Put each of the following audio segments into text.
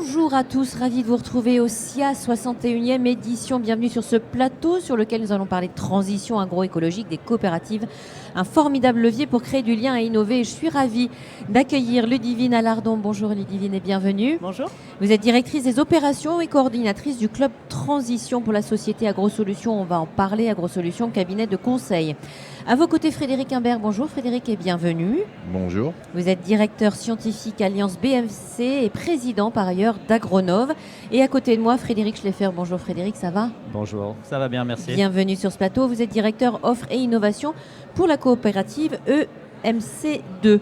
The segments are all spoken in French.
Bonjour à tous, ravi de vous retrouver au SIA 61e édition. Bienvenue sur ce plateau sur lequel nous allons parler de transition agroécologique des coopératives. Un formidable levier pour créer du lien et innover. Je suis ravie d'accueillir Ludivine Alardon. Bonjour Ludivine et bienvenue. Bonjour. Vous êtes directrice des opérations et coordinatrice du club Transition pour la société AgroSolutions. On va en parler, AgroSolutions, cabinet de conseil. À vos côtés, Frédéric Imbert. Bonjour Frédéric et bienvenue. Bonjour. Vous êtes directeur scientifique Alliance BFC et président par ailleurs d'Agronov. Et à côté de moi, Frédéric Schleffer. Bonjour Frédéric, ça va ? Bonjour, ça va bien, merci. Bienvenue sur ce plateau. Vous êtes directeur offre et innovation pour la coopérative EMC2.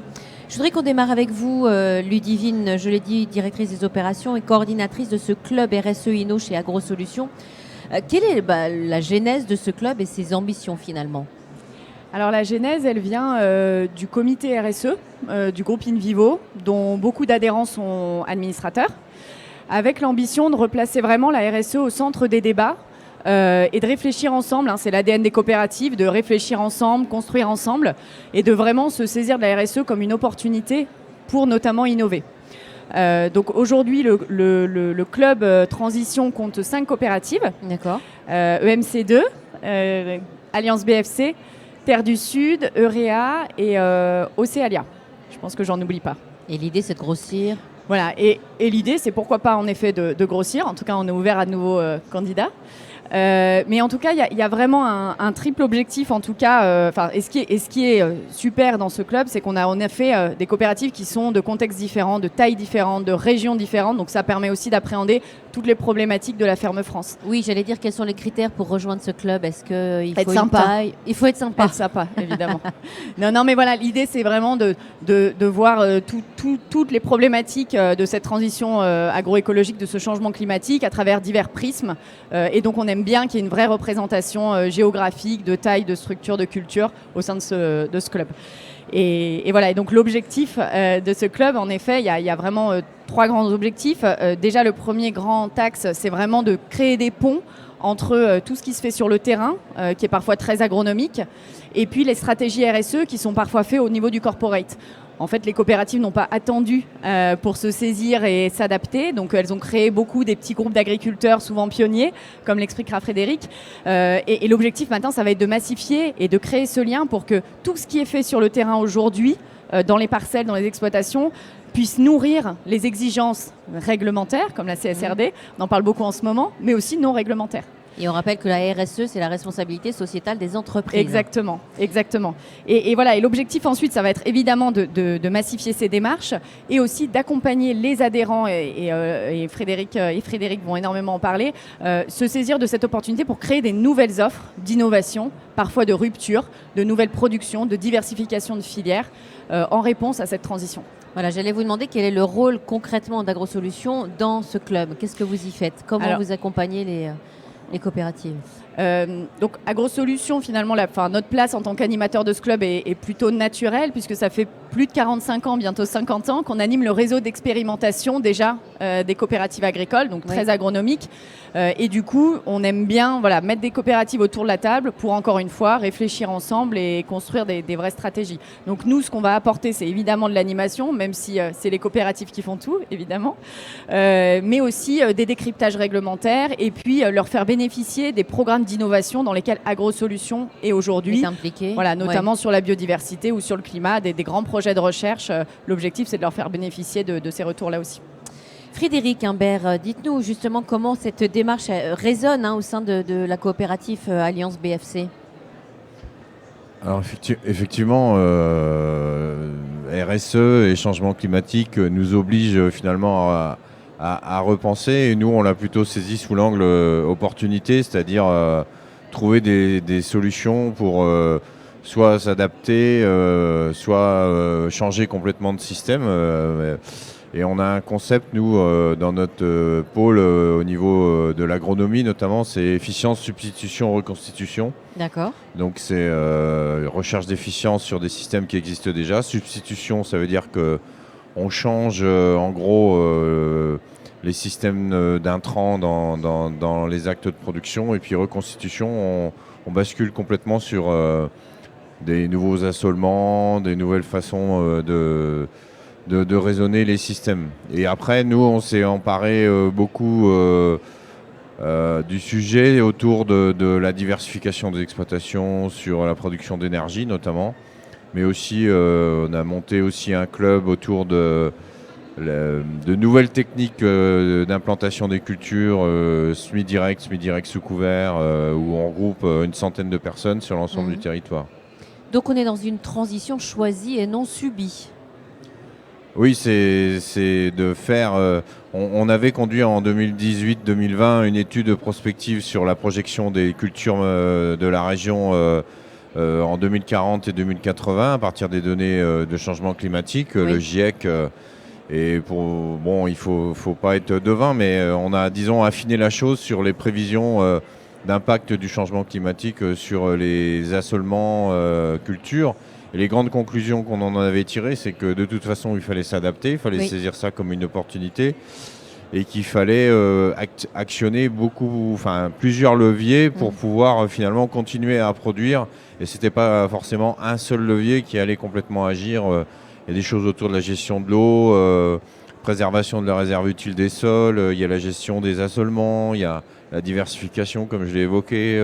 Je voudrais qu'on démarre avec vous, Ludivine, je l'ai dit, directrice des opérations et coordinatrice de ce club RSE Inno chez AgroSolutions. Quelle est la genèse de ce club et ses ambitions finalement ? Alors la genèse, elle vient du comité RSE, du groupe InVivo, dont beaucoup d'adhérents sont administrateurs, avec l'ambition de replacer vraiment la RSE au centre des débats et de réfléchir ensemble, c'est l'ADN des coopératives, de réfléchir ensemble, construire ensemble, et de vraiment se saisir de la RSE comme une opportunité pour notamment innover. Donc aujourd'hui, le club Transition compte 5 coopératives. D'accord. EMC2, Alliance BFC, Terre du Sud, Eurea et Océalia. Je pense que j'en oublie pas. Et l'idée, c'est de grossir. Voilà, et l'idée, c'est pourquoi pas en effet de grossir. En tout cas, on est ouvert à de nouveaux candidats. Mais en tout cas, il y a vraiment un triple objectif. En tout cas, et ce qui est super dans ce club, c'est qu'on a en effet des coopératives qui sont de contextes différents, de tailles différentes, de régions différentes. Donc ça permet aussi d'appréhender toutes les problématiques de la ferme France. Oui, j'allais dire quels sont les critères pour rejoindre ce club. Est-ce qu'il faut être sympa. Il faut être sympa. Être sympa, évidemment. non, mais voilà, l'idée, c'est vraiment de voir toutes les problématiques de cette transition agroécologique, de ce changement climatique à travers divers prismes. Et donc, on aime bien qu'il y ait une vraie représentation géographique, de taille, de structure, de culture au sein de ce club. Et voilà, et donc l'objectif de ce club, en effet, il y a vraiment 3 grands objectifs. Déjà, le premier grand axe, c'est vraiment de créer des ponts entre tout ce qui se fait sur le terrain, qui est parfois très agronomique, et puis les stratégies RSE qui sont parfois faites au niveau du corporate. En fait, les coopératives n'ont pas attendu pour se saisir et s'adapter. Donc, elles ont créé beaucoup des petits groupes d'agriculteurs, souvent pionniers, comme l'expliquera Frédéric. Et l'objectif maintenant, ça va être de massifier et de créer ce lien pour que tout ce qui est fait sur le terrain aujourd'hui, dans les parcelles, dans les exploitations, puisse nourrir les exigences réglementaires, comme la CSRD, on en parle beaucoup en ce moment, mais aussi non réglementaires. Et on rappelle que la RSE, c'est la responsabilité sociétale des entreprises. Exactement. Et voilà, et l'objectif ensuite, ça va être évidemment de massifier ces démarches et aussi d'accompagner les adhérents, et Frédéric vont énormément en parler, se saisir de cette opportunité pour créer des nouvelles offres d'innovation, parfois de rupture, de nouvelles productions, de diversification de filières, en réponse à cette transition. Voilà, j'allais vous demander quel est le rôle concrètement d'AgroSolutions dans ce club. Qu'est-ce que vous y faites ? Comment vous accompagnez les coopératives ? Donc AgroSolutions, finalement, notre place en tant qu'animateur de ce club est plutôt naturelle, puisque ça fait plus de 45 ans, bientôt 50 ans, qu'on anime le réseau d'expérimentation déjà des coopératives agricoles, donc très agronomiques. Et du coup, on aime bien mettre des coopératives autour de la table pour, encore une fois, réfléchir ensemble et construire des vraies stratégies. Donc nous, ce qu'on va apporter, c'est évidemment de l'animation, même si c'est les coopératives qui font tout, évidemment, mais aussi des décryptages réglementaires et puis leur faire bénéficier des programmes d'innovation dans lesquels AgroSolutions est aujourd'hui impliqué. Notamment sur la biodiversité ou sur le climat, des grands projets de recherche. L'objectif, c'est de leur faire bénéficier de ces retours-là aussi. Frédéric Imbert, dites-nous justement comment cette démarche résonne au sein de la coopérative Alliance BFC. Alors effectivement, RSE et changement climatique nous obligent finalement à repenser. Et nous, on l'a plutôt saisi sous l'angle opportunité, c'est-à-dire trouver des solutions pour soit s'adapter, soit changer complètement de système. Et on a un concept, nous, dans notre pôle au niveau de l'agronomie, notamment, c'est efficience, substitution, reconstitution. D'accord. Donc c'est recherche d'efficience sur des systèmes qui existent déjà. Substitution, ça veut dire qu'on change en gros les systèmes d'intrants dans les actes de production. Et puis reconstitution, on bascule complètement sur des nouveaux assolements, des nouvelles façons de raisonner les systèmes. Et après, nous, on s'est emparé beaucoup du sujet autour de la diversification des exploitations, sur la production d'énergie notamment, mais aussi on a monté aussi un club autour de nouvelles techniques d'implantation des cultures, semi-direct, semi-direct sous couvert, où on regroupe une centaine de personnes sur l'ensemble du territoire. Donc on est dans une transition choisie et non subie. Oui, c'est de faire... on avait conduit en 2018-2020 une étude prospective sur la projection des cultures de la région en 2040 et 2080 à partir des données de changement climatique, le GIEC. Et bon, il faut pas être devin, mais on a, disons, affiné la chose sur les prévisions d'impact du changement climatique sur les assolements cultures. Et les grandes conclusions qu'on en avait tirées, c'est que de toute façon, il fallait s'adapter, il fallait saisir ça comme une opportunité et qu'il fallait actionner plusieurs leviers pour pouvoir finalement continuer à produire. Et ce n'était pas forcément un seul levier qui allait complètement agir. Il y a des choses autour de la gestion de l'eau, préservation de la réserve utile des sols, il y a la gestion des assolements, il y a la diversification, comme je l'ai évoqué.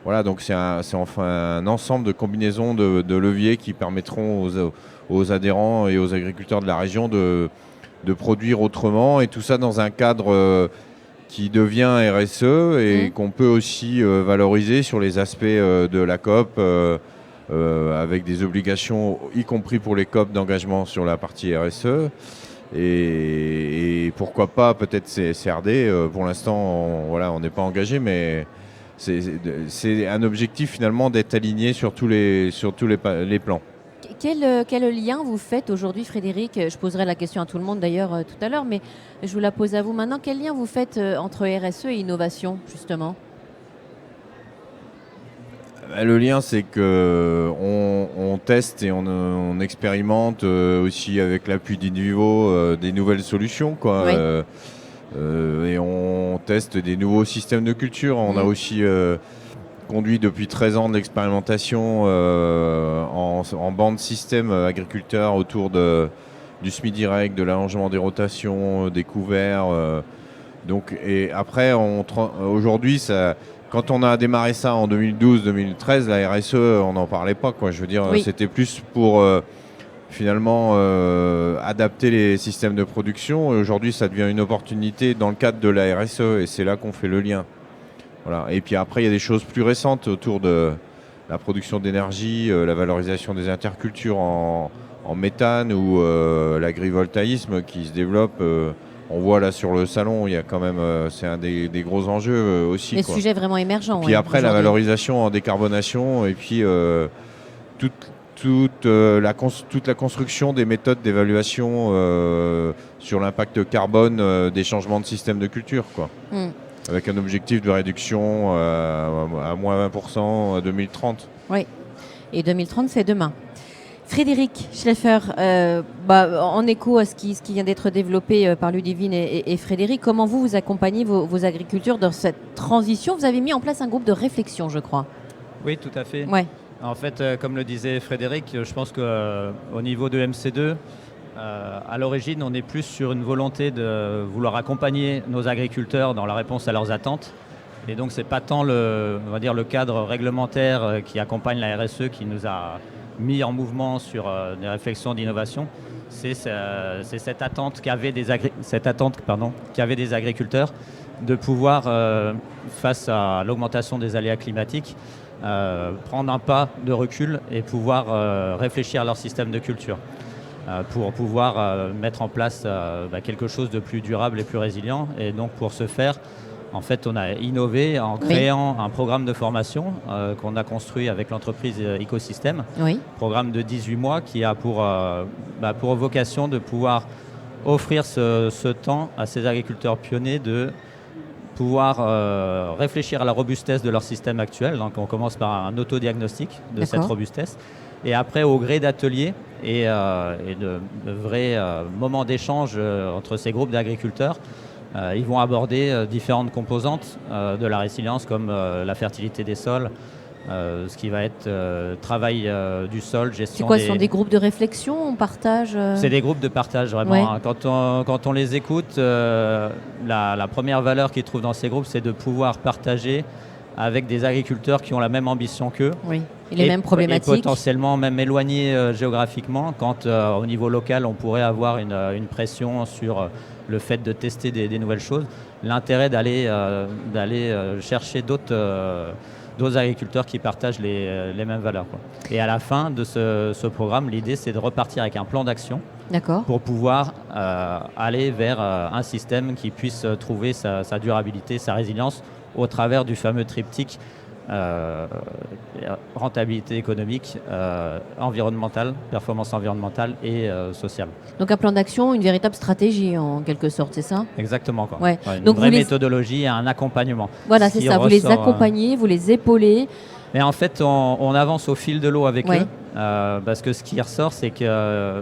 Voilà, donc c'est enfin un ensemble de combinaisons de leviers qui permettront aux adhérents et aux agriculteurs de la région de produire autrement, et tout ça dans un cadre qui devient RSE et qu'on peut aussi valoriser sur les aspects de la COP, avec des obligations, y compris pour les COP, d'engagement sur la partie RSE. Et pourquoi pas peut-être CSRD. Pour l'instant, on n'est pas engagé, mais c'est un objectif finalement d'être aligné sur tous les plans. Quel lien vous faites aujourd'hui, Frédéric? Je poserai la question à tout le monde d'ailleurs tout à l'heure, mais je vous la pose à vous maintenant. Quel lien vous faites entre RSE et innovation, justement? Le lien, c'est qu'on teste et on expérimente aussi avec l'appui d'Invivo des nouvelles solutions, quoi. Oui. Et on teste des nouveaux systèmes de culture. On a aussi conduit depuis 13 ans de l'expérimentation en bande système agriculteur autour du semi-direct, de l'allongement des rotations, des couverts. Et après, aujourd'hui, quand on a démarré ça en 2012-2013, la RSE, on n'en parlait pas, quoi. Je veux dire, c'était plus pour finalement adapter les systèmes de production. Et aujourd'hui, ça devient une opportunité dans le cadre de la RSE, et c'est là qu'on fait le lien. Voilà. Et puis après, il y a des choses plus récentes autour de la production d'énergie, la valorisation des intercultures en méthane, ou l'agrivoltaïsme qui se développe. On voit là sur le salon, il y a quand même, c'est un des gros enjeux aussi. Les sujets vraiment émergents. Puis après, la valorisation en décarbonation, et puis toute la construction des méthodes d'évaluation sur l'impact carbone des changements de système de culture, quoi. Avec un objectif de réduction à moins 20% à 2030. Oui, et 2030, c'est demain. Frédéric Schleffer, en écho à ce qui vient d'être développé par Ludivine et Frédéric, comment vous accompagnez vos agriculteurs dans cette transition? Vous avez mis en place un groupe de réflexion, je crois. Oui, tout à fait. Ouais. En fait, comme le disait Frédéric, je pense qu'au niveau de MC2, à l'origine, on est plus sur une volonté de vouloir accompagner nos agriculteurs dans la réponse à leurs attentes. Et donc, c'est pas tant le cadre réglementaire qui accompagne la RSE qui nous a mis en mouvement sur des réflexions d'innovation. C'est cette attente qu'avaient des agriculteurs de pouvoir, face à l'augmentation des aléas climatiques, prendre un pas de recul et pouvoir réfléchir à leur système de culture pour pouvoir mettre en place quelque chose de plus durable et plus résilient. Et donc pour ce faire, en fait, on a innové en créant un programme de formation qu'on a construit avec l'entreprise Ecosystème, programme de 18 mois qui a pour vocation de pouvoir offrir ce temps à ces agriculteurs pionniers de pouvoir réfléchir à la robustesse de leur système actuel. Donc on commence par un autodiagnostic de cette robustesse. Et après, au gré d'ateliers et de vrais moments d'échange entre ces groupes d'agriculteurs, ils vont aborder différentes composantes de la résilience, comme la fertilité des sols, ce qui va être travail du sol, C'est gestion quoi, ce sont des groupes de réflexion? On partage C'est des groupes de partage, vraiment. Ouais. Hein. Quand on les écoute, la première valeur qu'ils trouvent dans ces groupes, c'est de pouvoir partager avec des agriculteurs qui ont la même ambition qu'eux. Oui. Et les mêmes problématiques. Et potentiellement même éloignés géographiquement, quand au niveau local, on pourrait avoir une pression sur le fait de tester des nouvelles choses. L'intérêt d'aller chercher d'autres agriculteurs qui partagent les mêmes valeurs, quoi. Et à la fin de ce programme, l'idée, c'est de repartir avec un plan d'action D'accord. pour pouvoir aller vers un système qui puisse trouver sa durabilité, sa résilience au travers du fameux triptyque rentabilité économique, environnementale, performance environnementale et sociale. Donc un plan d'action, une véritable stratégie en quelque sorte, c'est ça? Exactement, quoi. Ouais. Une Donc vraie vous les- méthodologie et un accompagnement. Voilà, Ce c'est qui ça. Vous les ressort, accompagnez, vous les épaulez. Mais en fait, on avance au fil de l'eau avec Ouais. eux, parce que ce qui ressort, c'est que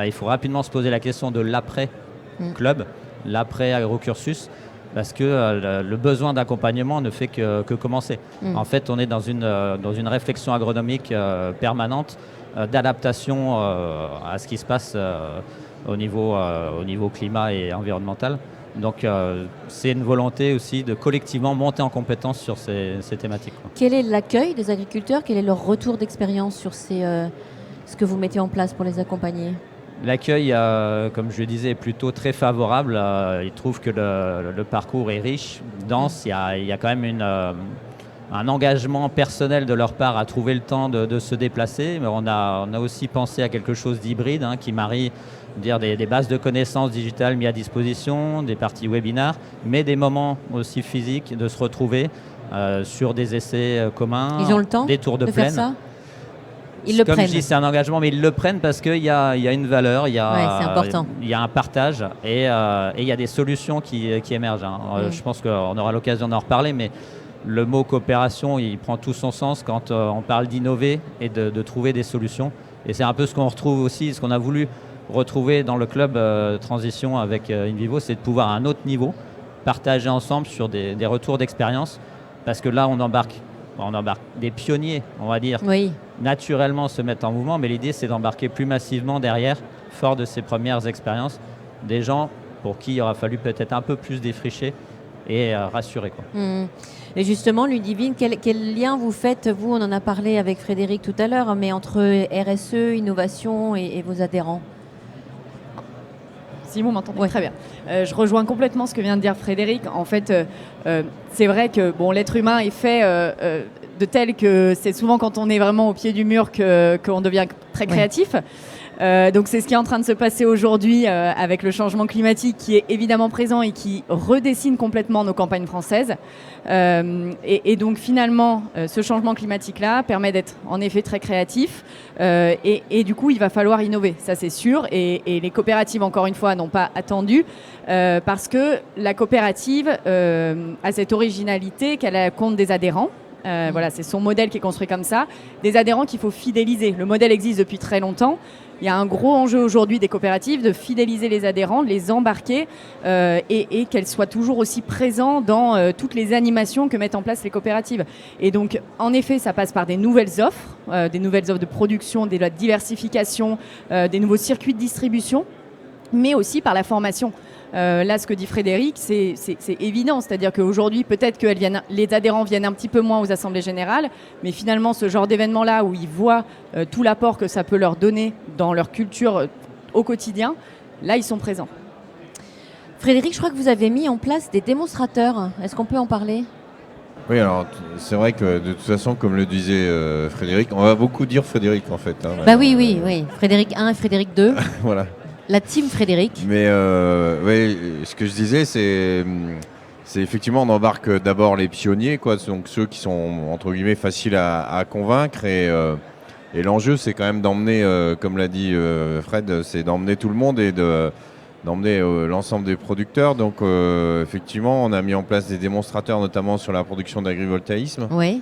il faut rapidement se poser la question de l'après-club, l'après-agrocursus, parce que le besoin d'accompagnement ne fait que commencer. En fait, on est dans une réflexion agronomique permanente d'adaptation à ce qui se passe au niveau climat et environnemental. Donc, c'est une volonté aussi de collectivement monter en compétence sur ces thématiques, quoi. Quel est l'accueil des agriculteurs? Quel est leur retour d'expérience sur ce que vous mettez en place pour les accompagner? L'accueil, comme je le disais, est plutôt très favorable. Ils trouvent que le parcours est riche, dense. Il y a quand même un engagement personnel de leur part à trouver le temps de se déplacer. Mais on a aussi pensé à quelque chose d'hybride, hein, qui marie des bases de connaissances digitales mises à disposition, des parties webinaires, mais des moments aussi physiques de se retrouver sur des essais communs, Ils ont le temps des tours de faire plaine. ça? Ils le Comme prennent. je dis, c'est un engagement, mais ils le prennent parce qu'il y a une valeur, Ouais, c'est important. il y a un partage et il y a des solutions qui émergent, hein. Je pense qu'on aura l'occasion d'en reparler, mais le mot coopération, il prend tout son sens quand on parle d'innover et de trouver des solutions. Et c'est un peu ce qu'on retrouve aussi, ce qu'on a voulu retrouver dans le club Transition avec InVivo, c'est de pouvoir à un autre niveau partager ensemble sur des retours d'expérience, parce que là, on embarque des pionniers, on va dire, Oui. naturellement se mettre en mouvement, mais l'idée, c'est d'embarquer plus massivement derrière, fort de ces premières expériences, des gens pour qui il aura fallu peut-être un peu plus défricher et rassurer, quoi. Et justement, Ludivine, quel lien vous faites, vous, on en a parlé avec Frédéric tout à l'heure, mais entre RSE, innovation et vos adhérents? Si vous m'entendez, Ouais. très bien. Je rejoins complètement ce que vient de dire Frédéric. En fait, c'est vrai que l'être humain est fait de tel que c'est souvent quand on est vraiment au pied du mur qu'on devient très créatif. Donc c'est ce qui est en train de se passer aujourd'hui avec le changement climatique qui est évidemment présent et qui redessine complètement nos campagnes françaises. Et donc finalement, ce changement climatique-là permet d'être en effet très créatif et du coup, il va falloir innover, ça c'est sûr. Et les coopératives, encore une fois, n'ont pas attendu parce que la coopérative a cette originalité qu'elle compte des adhérents. Voilà, c'est son modèle qui est construit comme ça. Des adhérents qu'il faut fidéliser. Le modèle existe depuis très longtemps. Il y a un gros enjeu aujourd'hui des coopératives de fidéliser les adhérents, de les embarquer et qu'elles soient toujours aussi présentes dans toutes les animations que mettent en place les coopératives. Et donc, en effet, ça passe par des nouvelles offres de production, de la diversification, des nouveaux circuits de distribution, mais aussi par la formation. Là, ce que dit Frédéric, c'est évident. C'est-à-dire qu'aujourd'hui, peut-être que les adhérents viennent un petit peu moins aux assemblées générales, mais finalement, ce genre d'événement-là où ils voient tout l'apport que ça peut leur donner dans leur culture au quotidien, là, ils sont présents. Frédéric, je crois que vous avez mis en place des démonstrateurs. Est-ce qu'on peut en parler? Oui, alors c'est vrai que de toute façon, comme le disait Frédéric, on va beaucoup dire Frédéric en fait, hein, Bah oui. Frédéric 1 et Frédéric 2. voilà. La team Frédéric. Mais ouais, ce que je disais, c'est effectivement, on embarque d'abord les pionniers, quoi, donc ceux qui sont entre guillemets faciles à convaincre. Et l'enjeu, c'est quand même d'emmener, comme l'a dit Fred, c'est d'emmener tout le monde et d'emmener l'ensemble des producteurs. Donc effectivement, on a mis en place des démonstrateurs, notamment sur la production d'agrivoltaïsme. Oui.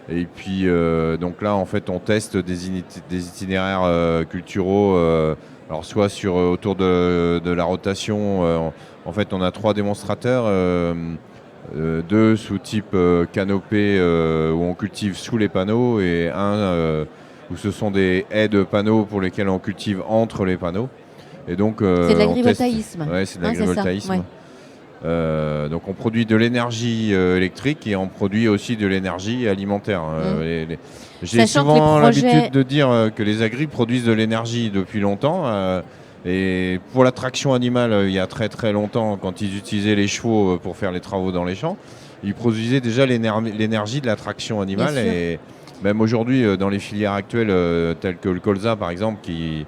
Et puis donc là, en fait, on teste des itinéraires culturaux. Alors soit autour de la rotation, en fait on a 3 démonstrateurs 2 sous type canopée où on cultive sous les panneaux et un où ce sont des haies de panneaux pour lesquels on cultive entre les panneaux. Et donc, c'est de l'agrivoltaïsme. Ouais, c'est de Hein, l'agrivoltaïsme. Ouais. Donc on produit de l'énergie électrique et on produit aussi de l'énergie alimentaire. J'ai Sachant que souvent les projets- l'habitude de dire que les agris produisent de l'énergie depuis longtemps. Et pour la traction animale, il y a très très longtemps, quand ils utilisaient les chevaux pour faire les travaux dans les champs, ils produisaient déjà l'énergie de la traction animale. Bien sûr. Et même aujourd'hui, dans les filières actuelles, telles que le colza par exemple, qui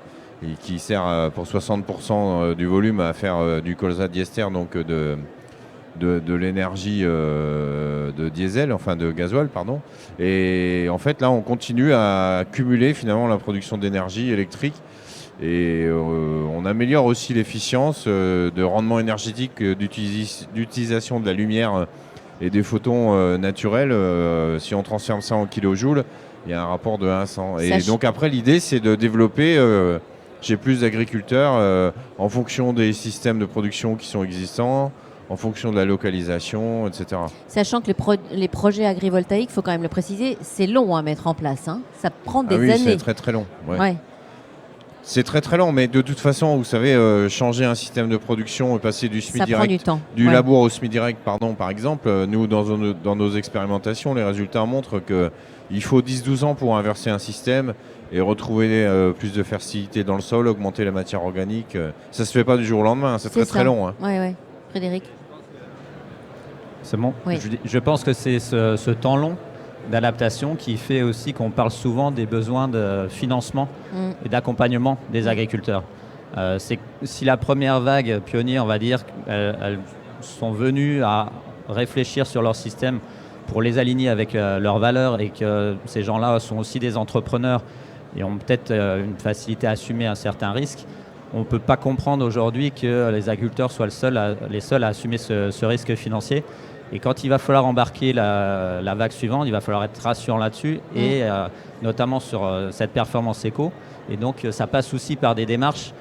sert pour 60% du volume à faire du colza diester, donc de l'énergie de diesel, enfin de gasoil, pardon. Et en fait, là, on continue à cumuler finalement la production d'énergie électrique. Et on améliore aussi l'efficience de rendement énergétique d'utilisation de la lumière et des photons naturels. Si on transforme ça en kilojoules, il y a un rapport de 1 à 100. Et donc après, l'idée, c'est de développer chez plus d'agriculteurs en fonction des systèmes de production qui sont existants, en fonction de la localisation, etc. Sachant que les projets agrivoltaïques, il faut quand même le préciser, c'est long à mettre en place. Hein. Ça prend des oui, années. c'est très très long. Ouais. Ouais. C'est très très long, mais de toute façon, vous savez, changer un système de production et passer du Ça prend semi-direct, du temps. du Ouais. labour au semi-direct, pardon, par exemple, nous, dans nos expérimentations, les résultats montrent qu'il faut 10-12 ans pour inverser un système et retrouver plus de fertilité dans le sol, augmenter la matière organique. Ça se fait pas du jour au lendemain, c'est très ça. très long. Hein. Ouais. Frédéric. C'est bon. Oui. Je pense que c'est ce temps long d'adaptation qui fait aussi qu'on parle souvent des besoins de financement et d'accompagnement des agriculteurs. Si la première vague pionnier, on va dire, elles sont venues à réfléchir sur leur système pour les aligner avec leurs valeurs et que ces gens-là sont aussi des entrepreneurs et ont peut-être une facilité à assumer un certain risque, on ne peut pas comprendre aujourd'hui que les agriculteurs soient les seuls à assumer ce risque financier. Et quand il va falloir embarquer la vague suivante, il va falloir être rassurant là-dessus, et notamment sur cette performance éco. Et donc, ça passe aussi par des démarches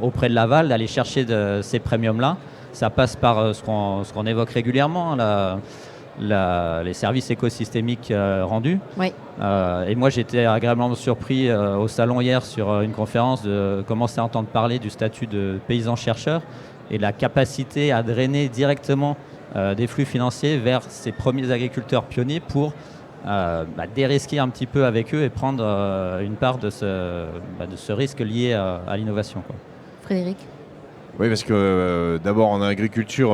auprès de l'aval, d'aller chercher ces premiums-là. Ça passe par ce qu'on évoque régulièrement, les services écosystémiques rendus. Oui. Et moi, j'étais agréablement surpris au salon hier sur une conférence de commencer à entendre parler du statut de paysan-chercheur et de la capacité à drainer directement des flux financiers vers ces premiers agriculteurs pionniers pour dérisquer un petit peu avec eux et prendre une part de ce risque lié à l'innovation. Frédéric. Oui, parce que d'abord en agriculture,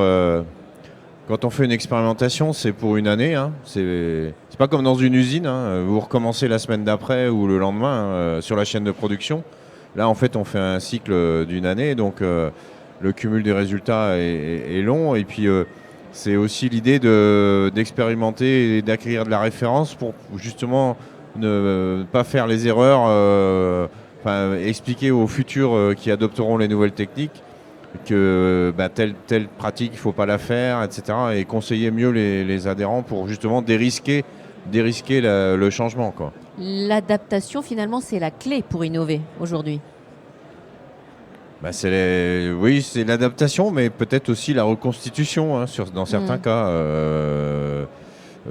quand on fait une expérimentation, c'est pour une année. Hein. C'est pas comme dans une usine. Hein. Vous recommencez la semaine d'après ou le lendemain sur la chaîne de production. Là, en fait, on fait un cycle d'une année. Donc, le cumul des résultats est long. Et puis, c'est aussi l'idée d'expérimenter et d'acquérir de la référence pour justement ne pas faire les erreurs, expliquer aux futurs qui adopteront les nouvelles techniques que telle pratique, il ne faut pas la faire, etc. Et conseiller mieux les adhérents pour justement dérisquer le changement, quoi. L'adaptation, finalement, c'est la clé pour innover aujourd'hui. Oui, c'est l'adaptation, mais peut-être aussi la reconstitution hein, dans certains cas.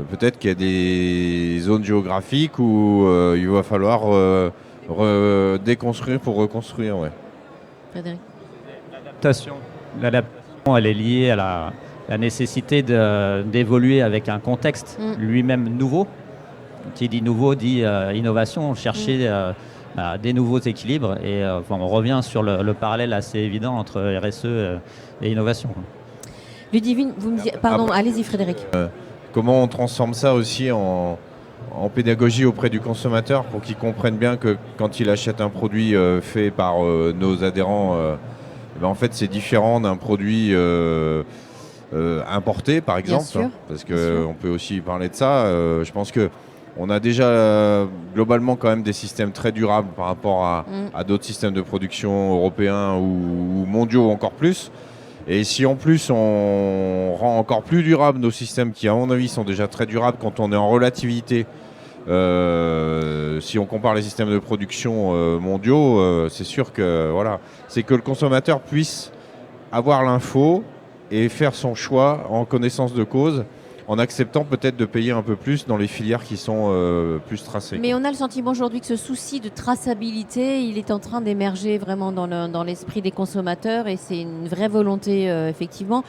Peut-être qu'il y a des zones géographiques où il va falloir déconstruire pour reconstruire. Ouais. Frédéric. L'adaptation, elle est liée à la nécessité d'évoluer avec un contexte lui-même nouveau. Qui dit nouveau dit innovation, chercher des nouveaux équilibres. Et on revient sur le parallèle assez évident entre RSE et innovation. Ludivine, vous me dites... Pardon, allez-y Frédéric. Comment on transforme ça aussi en pédagogie auprès du consommateur pour qu'il comprenne bien que quand il achète un produit fait par nos adhérents, en fait c'est différent d'un produit importé par exemple, sûr, parce qu'on peut aussi parler de ça. Je pense qu'on a déjà globalement quand même des systèmes très durables par rapport à d'autres systèmes de production européens ou mondiaux encore plus. Et si en plus on rend encore plus durables nos systèmes qui à mon avis sont déjà très durables quand on est en relativité, si on compare les systèmes de production mondiaux, c'est sûr que voilà, c'est que le consommateur puisse avoir l'info et faire son choix en connaissance de cause, en acceptant peut-être de payer un peu plus dans les filières qui sont plus tracées. Mais on a le sentiment aujourd'hui que ce souci de traçabilité, il est en train d'émerger vraiment dans l'esprit des consommateurs et c'est une vraie volonté, effectivement.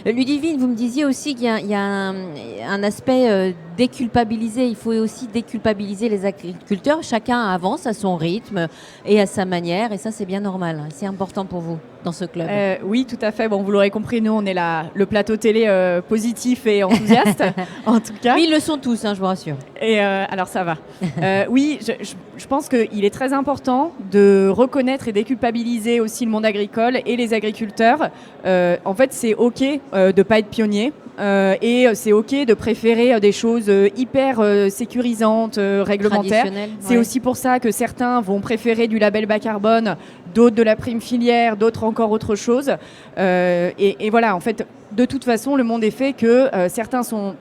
Ludivine, vous me disiez aussi qu'il y a un aspect déculpabilisé. Il faut aussi déculpabiliser les agriculteurs. Chacun avance à son rythme et à sa manière et ça, c'est bien normal. C'est important pour vous dans ce club. Oui, tout à fait. Bon, vous l'aurez compris, nous, on est le plateau télé positif et enthousiaste, en tout cas. Oui, ils le sont tous, hein, je vous rassure. Et alors, ça va. Oui, je pense qu'il est très important de reconnaître et déculpabiliser aussi le monde agricole et les agriculteurs. En fait, c'est OK de ne pas être pionnier. Et c'est OK de préférer des choses hyper sécurisantes, réglementaires. C'est aussi pour ça que certains vont préférer du label bas carbone, d'autres de la prime filière, d'autres encore autre chose. Et voilà, en fait, de toute façon, le monde est fait que certains sont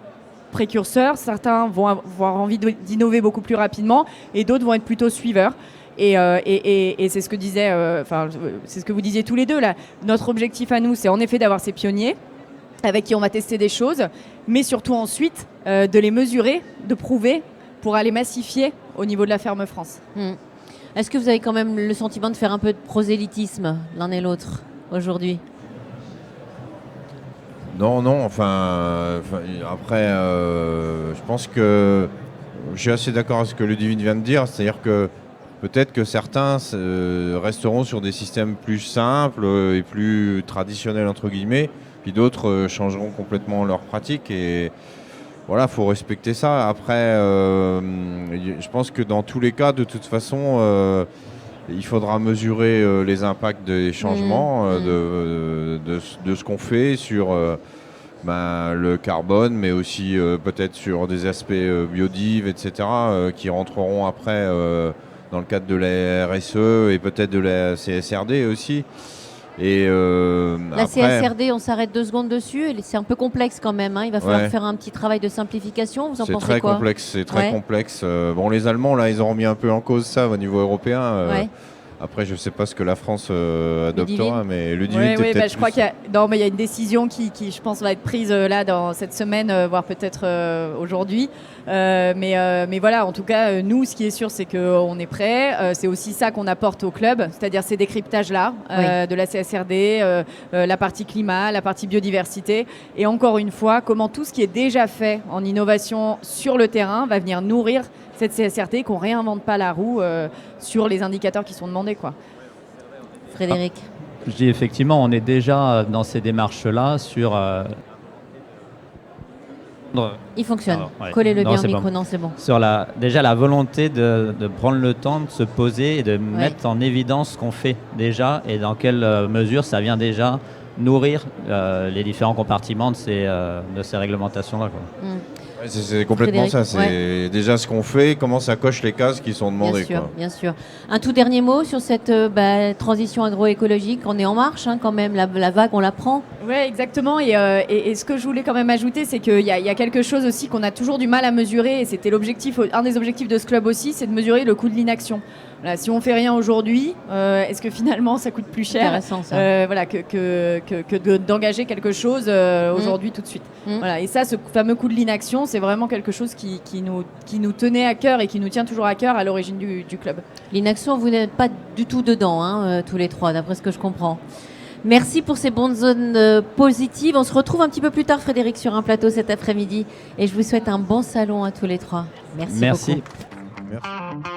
précurseurs, certains vont avoir envie d'innover beaucoup plus rapidement et d'autres vont être plutôt suiveurs. Et c'est ce que c'est ce que vous disiez tous les deux là. Notre objectif à nous, c'est en effet d'avoir ces pionniers avec qui on va tester des choses, mais surtout ensuite de les mesurer, de prouver pour aller massifier au niveau de la ferme France. Est-ce que vous avez quand même le sentiment de faire un peu de prosélytisme l'un et l'autre aujourd'hui ? Non, enfin après, je pense que je suis assez d'accord avec ce que Ludivine vient de dire, c'est-à-dire que peut-être que certains resteront sur des systèmes plus simples et plus traditionnels, entre guillemets, puis d'autres changeront complètement leur pratique et voilà, il faut respecter ça. Après, je pense que dans tous les cas, de toute façon, il faudra mesurer les impacts des changements, de ce qu'on fait sur le carbone, mais aussi peut-être sur des aspects biodives, etc., qui rentreront après dans le cadre de la RSE et peut-être de la CSRD aussi. Et la CSRD, on s'arrête 2 secondes dessus. C'est un peu complexe quand même. Hein. Il va falloir faire un petit travail de simplification. Vous en pensez quoi ? C'est très complexe. Bon, les Allemands, là, ils ont remis un peu en cause ça au niveau européen. Après, je ne sais pas ce que la France adoptera, mais Ludivine, je crois qu'il y a une décision qui, je pense, va être prise là dans cette semaine, voire peut-être aujourd'hui. Mais voilà, en tout cas, nous, ce qui est sûr, c'est qu'on est prêts. C'est aussi ça qu'on apporte au club, c'est-à-dire ces décryptages-là de la CSRD, la partie climat, la partie biodiversité. Et encore une fois, comment tout ce qui est déjà fait en innovation sur le terrain va venir nourrir cette CSRD, qu'on ne réinvente pas la roue sur les indicateurs qui sont demandés, quoi. Frédéric. Je dis effectivement, on est déjà dans ces démarches-là sur... Il fonctionne. Collez-le bien au micro. Bon. Non, c'est bon. Sur déjà la volonté de prendre le temps de se poser et de mettre en évidence ce qu'on fait déjà et dans quelle mesure ça vient déjà nourrir les différents compartiments de ces réglementations-là, quoi. C'est complètement Frédéric, ça. C'est déjà ce qu'on fait, comment ça coche les cases qui sont demandées. Bien sûr. Un tout dernier mot sur cette transition agroécologique. On est en marche quand même. La vague, on la prend. Oui, exactement. Et ce que je voulais quand même ajouter, c'est qu'il y a quelque chose aussi qu'on a toujours du mal à mesurer. Et c'était un des objectifs de ce club aussi, c'est de mesurer le coût de l'inaction. Voilà, si on fait rien aujourd'hui, est-ce que finalement ça coûte plus cher que d'engager quelque chose aujourd'hui tout de suite. Voilà, et ça, ce fameux coût de l'inaction, c'est vraiment quelque chose qui nous tenait à cœur et qui nous tient toujours à cœur à l'origine du club. L'inaction, vous n'êtes pas du tout dedans, tous les trois, d'après ce que je comprends. Merci pour ces bonnes zones positives. On se retrouve un petit peu plus tard, Frédéric, sur un plateau cet après-midi. Et je vous souhaite un bon salon à tous les trois. Merci beaucoup. Merci.